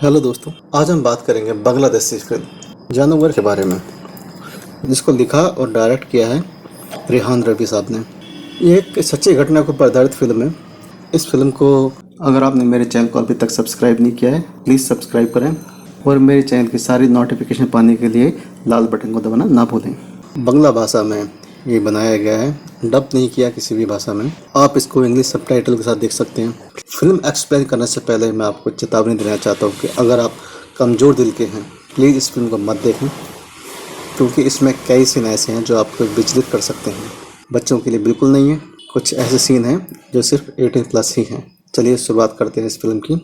Hello दोस्तों, आज हम बात करेंगे बांग्लादेशी फिल्म जानवर के बारे में, जिसको लिखा और डायरेक्ट किया है रेहान रफ़ी साहब ने। ये एक सच्ची घटना को आधारित फिल्म है। इस फिल्म को अगर आपने मेरे चैनल को अभी तक सब्सक्राइब नहीं किया है, प्लीज़ सब्सक्राइब करें और मेरे चैनल की सारी नोटिफिकेशन पाने के लिए लाल बटन को दबाना ना भूलें। बांग्ला भाषा में ये बनाया गया है, डब नहीं किया किसी भी भाषा में। आप इसको इंग्लिश सबटाइटल के साथ देख सकते हैं। फिल्म एक्सप्लेन करने से पहले मैं आपको चेतावनी देना चाहता हूँ कि अगर आप कमज़ोर दिल के हैं, प्लीज़ इस फिल्म को मत देखें, क्योंकि इसमें कई सीन ऐसे हैं जो आपको विचलित कर सकते हैं। बच्चों के लिए बिल्कुल नहीं है। कुछ ऐसे सीन हैं जो सिर्फ 18+ ही हैं। चलिए शुरुआत करते हैं इस फिल्म की।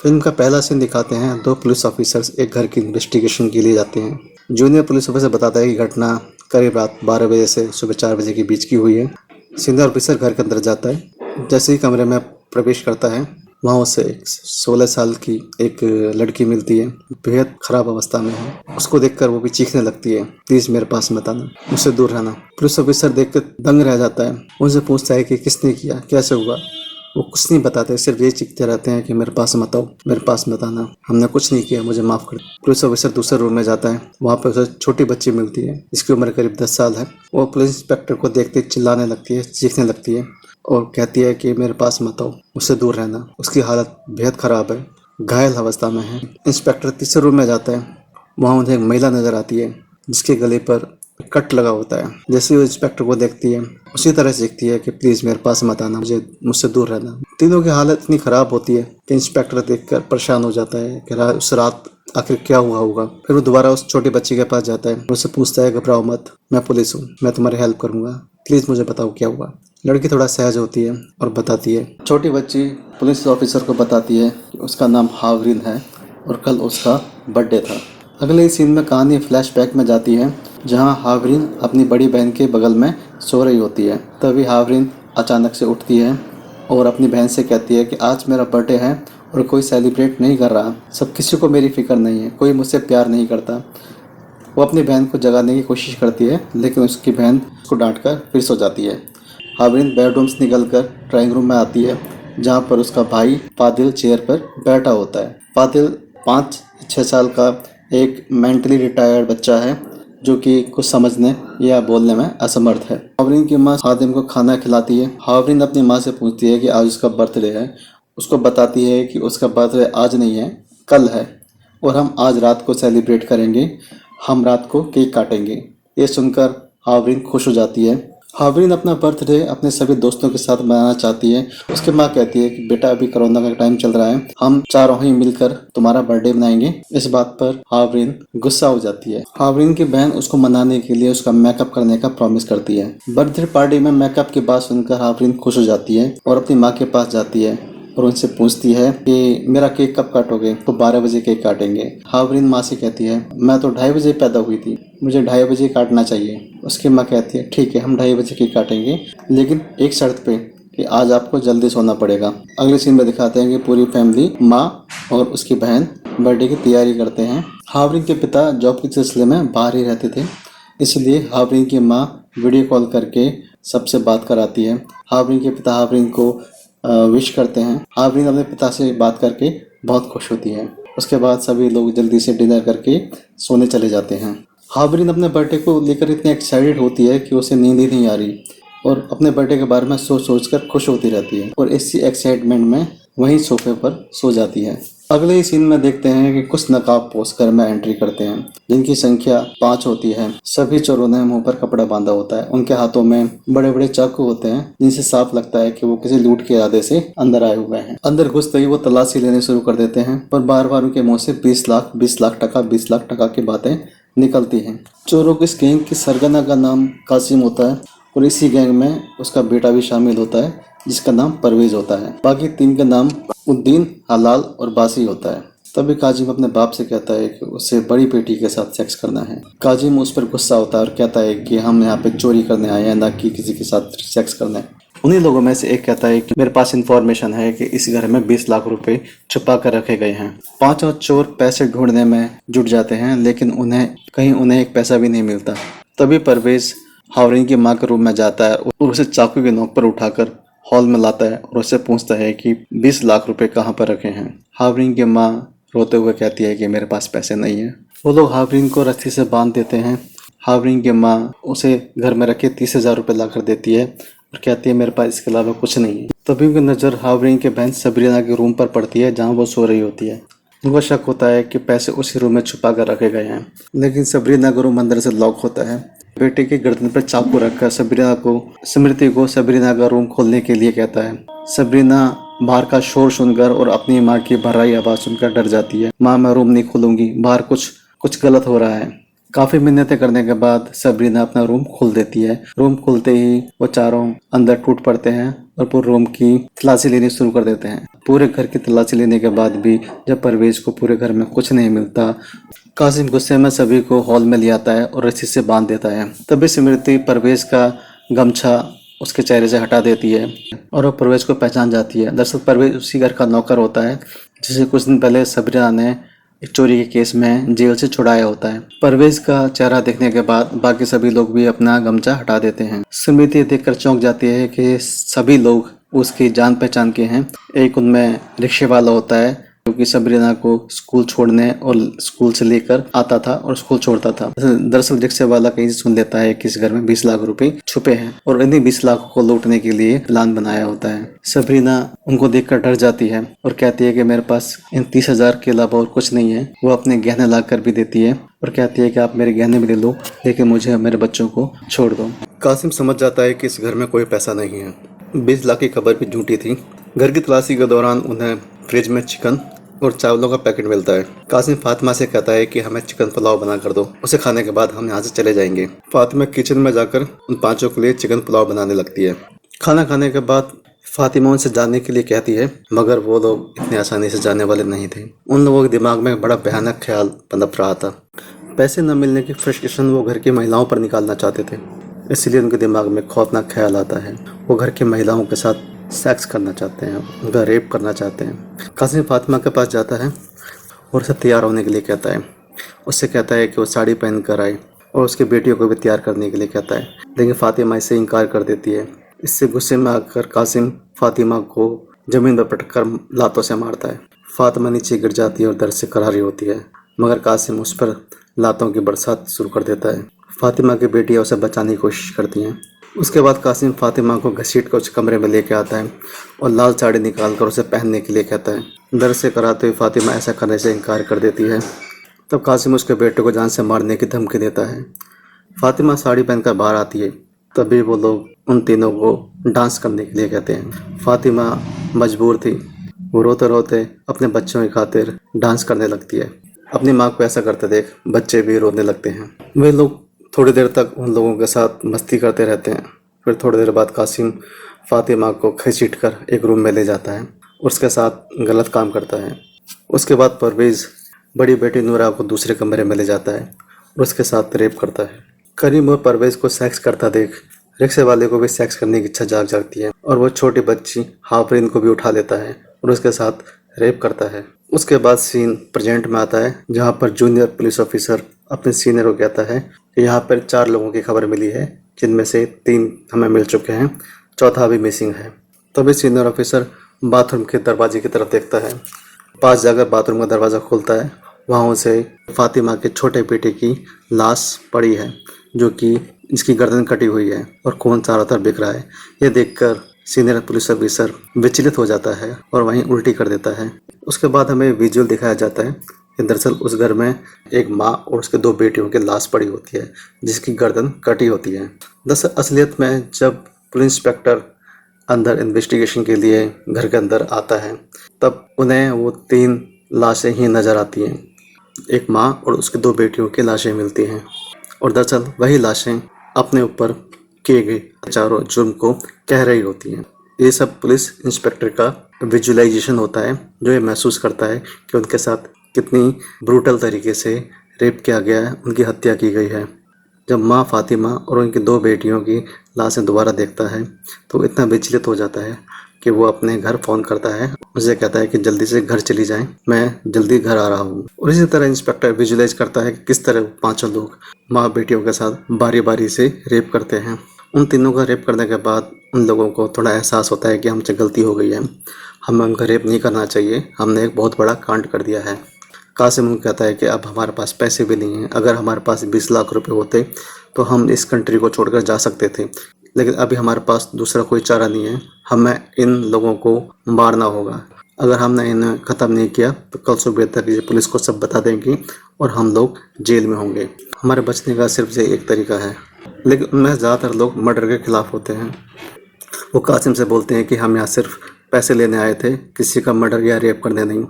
फिल्म का पहला सीन दिखाते हैं, 2 पुलिस ऑफिसर्स एक घर की इन्वेस्टिगेशन के लिए जाते हैं। जूनियर पुलिस ऑफिसर बताता है कि घटना करीब रात 12 बजे से सुबह 4 बजे के बीच की हुई है। सीनियर ऑफिसर घर के अंदर जाता है। जैसे ही कमरे में प्रवेश करता है, वहाँ उसे 16 साल की एक लड़की मिलती है, बेहद खराब अवस्था में है। उसको देखकर वो भी चीखने लगती है, प्लीज़ मेरे पास मत आना, मुझसे दूर रहना। पुलिस ऑफिसर देखकर दंग रह जाता है। उनसे पूछता है कि किसने किया, कैसे हुआ। वो कुछ नहीं बताते, सिर्फ ये चीखते रहते हैं कि मेरे पास मत आओ, मेरे पास मत आना, हमने कुछ नहीं किया, मुझे माफ़ कर। पुलिस ऑफिसर दूसरे रूम में जाता है। वहाँ पर उसे छोटी बच्ची मिलती है, जिसकी उम्र करीब 10 साल है। वो पुलिस इंस्पेक्टर को देखते चिल्लाने लगती है, चीखने लगती है और कहती है कि मेरे पास मत आओ, मुझसे दूर रहना। उसकी हालत बेहद ख़राब है, घायल अवस्था में है। इंस्पेक्टर तीसरे रूम में जाता है। वहाँ उन्हें एक महिला नज़र आती है, जिसके गले पर कट लगा होता है। जैसे वो इंस्पेक्टर को देखती है, उसी तरह सीखती है कि प्लीज़ मेरे पास मत आना, मुझसे दूर रहना। तीनों की हालत इतनी ख़राब होती है कि इंस्पेक्टर देखकर परेशान हो जाता है कि उस रात आखिर क्या हुआ होगा। फिर वो दोबारा उस छोटी बच्ची के पास जाता है, उससे पूछता है, घबराओ मत, मैं पुलिस हूँ, मैं तुम्हारी हेल्प करूँगा, प्लीज़ मुझे बताओ क्या हुआ। लड़की थोड़ा सहज होती है और बताती है। छोटी बच्ची पुलिस ऑफिसर को बताती है कि उसका नाम हावरीन है और कल उसका बर्थडे था। अगले सीन में कहानी फ्लैशबैक में जाती है, जहां हावरीन अपनी बड़ी बहन के बगल में सो रही होती है। तभी हावरीन अचानक से उठती है और अपनी बहन से कहती है कि आज मेरा बर्थडे है और कोई सेलिब्रेट नहीं कर रहा, सब किसी को मेरी फिक्र नहीं है, कोई मुझसे प्यार नहीं करता। वो अपनी बहन को जगाने की कोशिश करती है, लेकिन उसकी बहन उसको डांटकर फिर सो जाती है। हावरीन बेडरूम से निकलकर ड्राइंग रूम में आती है, जहाँ पर उसका भाई पादिल चेयर पर बैठा होता है। पादिल 5-6 साल का एक मेंटली रिटायर्ड बच्चा है, जो कि कुछ समझने या बोलने में असमर्थ है। हावरीन की माँ खादिम को खाना खिलाती है। हावरीन अपनी माँ से पूछती है कि आज उसका बर्थडे है। उसको बताती है कि उसका बर्थडे आज नहीं है, कल है और हम आज रात को सेलिब्रेट करेंगे, हम रात को केक काटेंगे। ये सुनकर हावरीन खुश हो जाती है। हावरीन अपना बर्थडे अपने सभी दोस्तों के साथ मनाना चाहती है। उसकी माँ कहती है कि बेटा अभी कोरोना का टाइम चल रहा है, हम चारों ही मिलकर तुम्हारा बर्थडे मनाएंगे। इस बात पर हावरीन गुस्सा हो जाती है। हावरीन की बहन उसको मनाने के लिए उसका मेकअप करने का प्रॉमिस करती है। बर्थडे पार्टी में मेकअप की बात सुनकर हावरीन खुश हो जाती है और अपनी माँ के पास जाती है और उनसे पूछती है कि मेरा केक कब काटोगे। तो 12 बजे केक काटेंगे। हावरीन माँ से कहती है, मैं तो 2:30 बजे पैदा हुई थी, मुझे 2:30 बजे काटना चाहिए। उसकी माँ कहती है, ठीक है, हम 2:30 बजे केक काटेंगे, लेकिन एक शर्त पे कि आज आपको जल्दी सोना पड़ेगा। अगले सीन में दिखाते हैं कि पूरी फैमिली, माँ और उसकी बहन बर्थडे की तैयारी करते हैं। हावरीन के पिता जॉब के सिलसिले में बाहर ही रहते थे, इसलिए हावरीन की माँ वीडियो कॉल करके सबसे बात कराती है। हावरीन के पिता हावरीन को विश करते हैं। हावरीन अपने पिता से बात करके बहुत खुश होती है। उसके बाद सभी लोग जल्दी से डिनर करके सोने चले जाते हैं। हावरीन अपने बर्थडे को लेकर इतनी एक्साइटेड होती है कि उसे नींद ही नहीं आ रही और अपने बर्थडे के बारे में सोच सोच कर खुश होती रहती है और इसी एक्साइटमेंट में वहीं सोफे पर सो जाती है। अगले ही सीन में देखते हैं कि कुछ नकाबपोश घर में एंट्री करते हैं, जिनकी संख्या 5 होती है। सभी चोरों ने मुंह पर कपड़ा बांधा होता है। उनके हाथों में बड़े बड़े चाकू होते हैं, जिनसे साफ लगता है कि वो किसी लूट के इरादे से अंदर आए हुए हैं। अंदर घुसते ही वो तलाशी लेने शुरू कर देते हैं, पर बार बार उनके मुंह से 20 लाख 20 लाख टका 20 लाख टका की बातें निकलती हैं। चोरों की इस गैंग की सरगना का नाम कासिम होता है और इसी गैंग में उसका बेटा भी शामिल होता है, जिसका नाम परवेज होता है। बाकी 3 का नाम उद्दीन, हलाल और बासी होता है। तभी काजिम अपने बाप से कहता है कि उसे बड़ी बेटी के साथ सेक्स करना है। काजिम उस पर गुस्सा होता है और कहता है कि हम यहाँ पे चोरी करने आए हैं, ना कि किसी के साथ सेक्स करने। उन्हीं लोगों में से एक कहता है कि मेरे पास इंफॉर्मेशन है कि इस घर में 20 लाख रुपए छुपा कर रखे गए हैं। 5 चोर पैसे ढूंढने में जुट जाते हैं, लेकिन उन्हें एक पैसा भी नहीं मिलता। तभी परवेज हावरीन की माँ के रूम में जाता है और उसे चाकू की नोक पर उठाकर हॉल में लाता है और उससे पूछता है कि 20 लाख रुपए कहाँ पर रखे हैं। हावरीन की माँ रोते हुए कहती है कि मेरे पास पैसे नहीं है। वो लोग हावरीन को रस्सी से बांध देते हैं। हावरीन की माँ उसे घर में रखे 30,000 रुपये ला कर देती है और कहती है मेरे पास इसके अलावा कुछ नहीं है। तभी उनकी नज़र हावरीन के बहन सबरीना के रूम पर पड़ती है जहाँ वो सो रही होती है। उनको शक होता है कि पैसे उसी रूम में छुपा कर रखे गए हैं, लेकिन सबरीना का रूम अंदर से लॉक होता है। बेटे की गर्दन पर चाकू रखकर स्मृति को सबरीना का रूम खोलने के लिए कहता है। सबरीना बाहर का शोर सुनकर और अपनी माँ की भर्राई आवाज सुनकर डर जाती है। माँ, मैं रूम नहीं खोलूंगी, बाहर कुछ गलत हो रहा है। काफी मिन्नतें करने के बाद सबरीना अपना रूम खोल देती है। रूम खुलते ही वो चारों अंदर टूट पड़ते हैं और पूरे रूम की तलाशी लेनी शुरू कर देते हैं। पूरे घर की तलाशी लेने के बाद भी जब परवेज को पूरे घर में कुछ नहीं मिलता, कासिम गुस्से में सभी को हॉल में ले आता है और रस्सी से बांध देता है। तभी स्मृति परवेज का गमछा उसके चेहरे से हटा देती है और वो परवेज को पहचान जाती है। दरअसल परवेज उसी घर का नौकर होता है जिसे कुछ दिन पहले सबरीना ने एक चोरी के केस में जेल से छुड़ाया होता है। परवेज का चेहरा देखने के बाद बाकी सभी लोग भी अपना गमछा हटा देते हैं। स्मृति देखकर चौंक जाती है कि सभी लोग उसकी जान पहचान के हैं। एक उनमें रिक्शे वाला होता है क्योंकि सबरीना को स्कूल छोड़ने और स्कूल से लेकर आता था और स्कूल छोड़ता था। दरअसल रिक्शे वाला कहीं से सुन लेता है कि इस घर में 20 लाख रुपए छुपे हैं और इन्हीं 20 लाख को लूटने के लिए प्लान बनाया होता है। सबरीना उनको देखकर डर जाती है और कहती है कि मेरे पास इन 30,000 के अलावा और कुछ नहीं है। वो अपने गहने ला कर भी देती है और कहती है कि आप मेरे गहने भी ले लो, लेकिन मुझे मेरे बच्चों को छोड़ दो। कासिम समझ जाता है कि इस घर में कोई पैसा नहीं है। 20 लाख की खबर भी झूठी थी। घर की तलाशी के दौरान उन्हें फ्रिज में चिकन और चावलों का पैकेट मिलता है। कासिम फातिमा से कहता है कि हमें चिकन पुलाव बना कर दो, उसे खाने के बाद हम यहाँ से चले जाएंगे। फातिमा किचन में जाकर उन पांचों के लिए चिकन पुलाव बनाने लगती है। खाना खाने के बाद फातिमा उनसे जाने के लिए कहती है, मगर वो लोग इतनी आसानी से जाने वाले नहीं थे। उन लोगों के दिमाग में बड़ा भयानक ख्याल पनप रहा था। पैसे न मिलने की फ्रस्ट्रेशन वो घर की महिलाओं पर निकालना चाहते थे, इसलिए उनके दिमाग में खौफनाक ख्याल आता है। वो घर की महिलाओं के साथ सेक्स करना चाहते हैं, उनका रेप करना चाहते हैं। कासिम फातिमा के पास जाता है और उसे तैयार होने के लिए कहता है। उससे कहता है कि वो साड़ी पहन कर आए और उसकी बेटियों को भी तैयार करने के लिए कहता है, लेकिन फातिमा इससे इनकार कर देती है। इससे गुस्से में आकर कासिम फातिमा को जमीन पर पटक कर लातों से मारता है। फातिमा नीचे गिर जाती है और दर्द से करारी होती है, मगर कासिम उस पर लातों की बरसात शुरू कर देता है। फातिमा की बेटियां उसे बचाने की कोशिश करती हैं। उसके बाद कासिम फातिमा को घसीट कर उस कमरे में लेके आता है और लाल साड़ी निकाल कर उसे पहनने के लिए कहता है। दर्द से कराते हुए फातिमा ऐसा करने से इनकार कर देती है। तब कासिम उसके बेटे को जान से मारने की धमकी देता है। फातिमा साड़ी पहनकर बाहर आती है। तभी वो लोग उन तीनों को डांस करने के लिए कहते हैं। फातिमा मजबूर थी, वो रोते रोते अपने बच्चों की खातिर डांस करने लगती है। अपनी माँ को ऐसा करते देख बच्चे भी रोने लगते हैं। वे लोग थोड़ी देर तक उन लोगों के साथ मस्ती करते रहते हैं। फिर थोड़ी देर बाद कासिम फातिमा को घसीट कर एक रूम में ले जाता है, उसके साथ गलत काम करता है। उसके बाद परवेज बड़ी बेटी नूरा को दूसरे कमरे में ले जाता है और उसके साथ रेप करता है। करीम और परवेज को सेक्स करता देख रिक्शे वाले को भी सेक्स करने की इच्छा जाग जाती है और वो छोटी बच्ची हाफरीन को भी उठा लेता है और उसके साथ रेप करता है। उसके बाद सीन प्रेजेंट में आता है, जहाँ पर जूनियर पुलिस ऑफिसर अपने सीनियर को कहता है कि यहाँ पर 4 लोगों की खबर मिली है, जिनमें से 3 हमें मिल चुके हैं, चौथा अभी मिसिंग है। तभी सीनियर ऑफिसर बाथरूम के दरवाजे की तरफ देखता है। पास जाकर बाथरूम का दरवाज़ा खोलता है। वहाँ से फातिमा के छोटे बेटे की लाश पड़ी है, जो कि इसकी गर्दन कटी हुई है और खून चारों तरफ बिक रहा है। ये देखकर सीनियर पुलिस ऑफिसर विचलित हो जाता है और वहीं उल्टी कर देता है। उसके बाद हमें विजुअल दिखाया जाता है कि दरअसल उस घर में एक माँ और उसके 2 बेटियों की लाश पड़ी होती है, जिसकी गर्दन कटी होती है। दरअसल असलियत में जब पुलिस इंस्पेक्टर अंदर इन्वेस्टिगेशन के लिए घर के अंदर आता है, तब उन्हें वो 3 लाशें ही नज़र आती हैं। एक माँ और उसके 2 बेटियों की लाशें मिलती हैं और दरअसल वही लाशें अपने ऊपर किए गए चारों जुर्म को कह रही होती हैं। ये सब पुलिस इंस्पेक्टर का विजुअलाइजेशन होता है, जो ये महसूस करता है कि उनके साथ कितनी ब्रूटल तरीके से रेप किया गया है, उनकी हत्या की गई है। जब माँ फातिमा और उनकी 2 बेटियों की लाशें दोबारा देखता है तो इतना विचलित हो जाता है कि वो अपने घर फ़ोन करता है, उसे कहता है कि जल्दी से घर चली जाएं, मैं जल्दी घर आ रहा हूँ। और इसी तरह इंस्पेक्टर विजुअलाइज करता है कि किस तरह 5 लोग माँ बेटियों के साथ बारी बारी से रेप करते हैं। उन तीनों का रेप करने के बाद उन लोगों को थोड़ा एहसास होता है कि हमसे गलती हो गई है, हमें उनका रेप नहीं करना चाहिए, हमने एक बहुत बड़ा कांड कर दिया है। कासिम उनको कहता है कि अब हमारे पास पैसे भी नहीं हैं, अगर हमारे पास 20 लाख रुपए होते तो हम इस कंट्री को छोड़कर जा सकते थे, लेकिन अभी हमारे पास दूसरा कोई चारा नहीं है, हमें इन लोगों को मारना होगा। अगर हमने इन्हें ख़त्म नहीं किया तो कल सुबह तक ये पुलिस को सब बता देंगी और हम लोग जेल में होंगे। हमारे बचने का सिर्फ ये एक तरीका है। लेकिन उनमें ज़्यादातर लोग मर्डर के खिलाफ होते हैं। वो कासिम से बोलते हैं कि हम यहाँ सिर्फ पैसे लेने आए थे, किसी का मर्डर या रेप करने नहीं,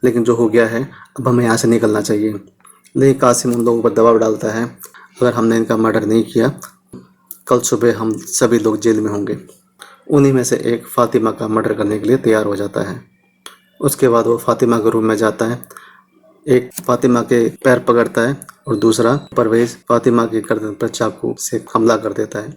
लेकिन जो हो गया है अब हमें यहाँ से निकलना चाहिए। लेकिन कासिम उन लोगों पर दबाव डालता है, अगर हमने इनका मर्डर नहीं किया कल सुबह हम सभी लोग जेल में होंगे। उन्हीं में से एक फ़ातिमा का मर्डर करने के लिए तैयार हो जाता है। उसके बाद वो फ़ातिमा के रूम में जाता है, एक फ़ातिमा के पैर पकड़ता है और दूसरा परवेज़ फ़ातिमा की गर्दन पर चाकू से हमला कर देता है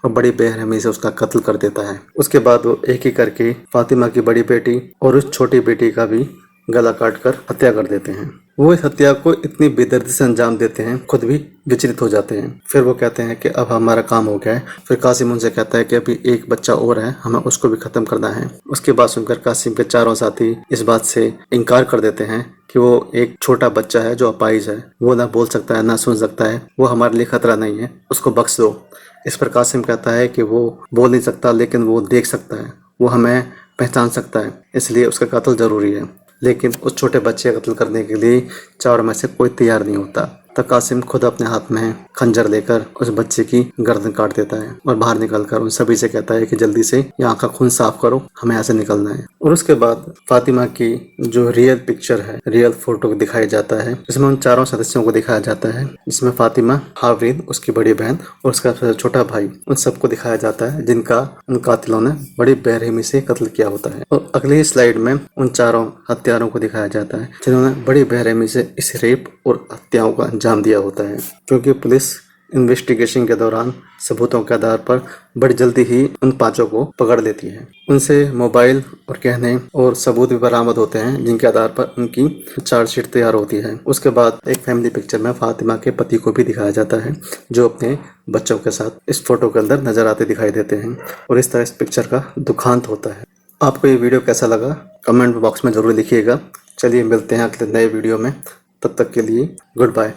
और बड़ी बेरहमी से उसका कत्ल कर देता है। उसके बाद वो एक एक करके फ़ातिमा की बड़ी बेटी और उस छोटी बेटी का भी गला काटकर हत्या कर देते हैं। वो इस हत्या को इतनी बेदर्दी से अंजाम देते हैं, खुद भी विचलित हो जाते हैं। फिर वो कहते हैं कि अब हमारा काम हो गया है। फिर कासिम उनसे कहता है कि अभी एक बच्चा और है, हमें उसको भी ख़त्म करना है। उसके बाद सुनकर कासिम के चारों साथी इस बात से इनकार कर देते हैं कि वो एक छोटा बच्चा है जो अपाहिज है, वो ना बोल सकता है ना सुन सकता है, वो हमारे लिए खतरा नहीं है, उसको बख्श दो। इस पर कासिम कहता है कि वो बोल नहीं सकता लेकिन वो देख सकता है, वो हमें पहचान सकता है, इसलिए उसका कत्ल ज़रूरी है। लेकिन उस छोटे बच्चे का कत्ल करने के लिए चारों में से कोई तैयार नहीं होता। तब कासिम खुद अपने हाथ में खंजर लेकर उस बच्चे की गर्दन काट देता है और बाहर निकलकर उन सभी से कहता है कि जल्दी से यहाँ का खून साफ करो, हमें यहाँ से निकलना है। और उसके बाद फातिमा की जो रियल पिक्चर है, रियल फोटो दिखाया जाता है, जिसमें उन चारों सदस्यों को दिखाया जाता है, जिसमें फातिमा, हावरीन, उसकी बड़ी बहन और उसका छोटा भाई, उन सबको दिखाया जाता है जिनका उन कातिलों ने बड़ी बेरहमी से कत्ल किया होता है। और अगली स्लाइड में उन चारों हत्यारों को दिखाया जाता है जिन्होंने बड़ी बेरहमी से इस रेप और हत्याओं का अंजाम दिया होता है। क्योंकि पुलिस इन्वेस्टिगेशन के दौरान सबूतों के आधार पर बड़ी जल्दी ही उन पांचों को पकड़ लेती है। उनसे मोबाइल और गहने और सबूत भी बरामद होते हैं, जिनके आधार पर उनकी चार्जशीट तैयार होती है। उसके बाद एक फैमिली पिक्चर में फातिमा के पति को भी दिखाया जाता है, जो अपने बच्चों के साथ इस फोटो के अंदर नजर आते दिखाई देते हैं। और इस तरह इस पिक्चर का दुखांत होता है। आपको ये वीडियो कैसा लगा कमेंट बॉक्स में ज़रूर लिखिएगा। चलिए मिलते हैं अगले नए वीडियो में, तब तक के लिए गुड बाय।